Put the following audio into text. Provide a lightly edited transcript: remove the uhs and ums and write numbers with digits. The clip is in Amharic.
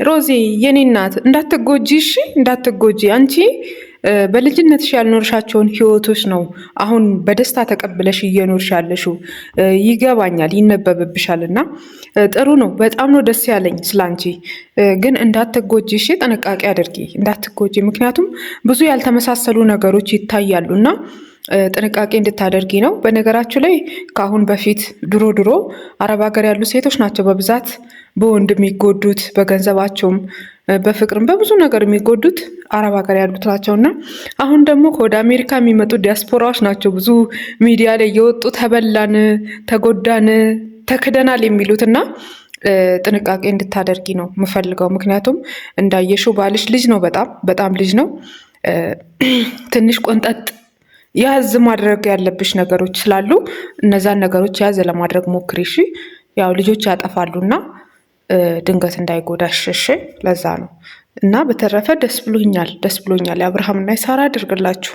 ሮዚ የኔ እናት እንዳትጎጂ፣ እሺ እንዳትጎጂ። አንቺ በልጅነትሽ ያልኖርሻቸውን ህይወቶች ነው አሁን በደስታ ተቀብለሽ እየኖርሽ ያለሽው። ይገባኛል፣ ይነበብብሻል እና ጥሩ ነው። በጣም ነው ደስ ያለኝ ስላንቺ። ግን እንዳትጎጂ እሺ፣ ጥንቃቄ አድርጊ እንዳትጎጂ። ምክንያቱም ብዙ ያልተመሳሰሉ ነገሮች ይታያሉ እና ጥንቃቄ እንድታደርጊ ነው። በነገራችሁ ላይ ከአሁን በፊት ድሮ አረብ ሀገር ያሉ ሴቶች ናቸው በብዛት በወንድ የሚጎዱት፣ በገንዘባቸውም በፍቅርም በብዙ ነገር የሚጎዱት አረብ ሀገር ያሉት ናቸው እና አሁን ደግሞ ከወደ አሜሪካ የሚመጡ ዲያስፖራዎች ናቸው ብዙ ሚዲያ ላይ እየወጡ ተበላን፣ ተጎዳን፣ ተክደናል የሚሉት እና ጥንቃቄ እንድታደርጊ ነው የምፈልገው። ምክንያቱም እንዳየሽው ባልሽ ልጅ ነው፣ በጣም ልጅ ነው። ትንሽ ቆንጠጥ ያዝ ማድረግ ያለብሽ ነገሮች ስላሉ እነዛን ነገሮች ያዝ ለማድረግ ሞክሪ እሺ። ያው ልጆች ያጠፋሉና ድንገት እንዳይጎዳሽ እሺ። ለዛ ነው እና በተረፈ ደስ ብሎኛል። የአብርሃምና የሳራ አድርግላችሁ።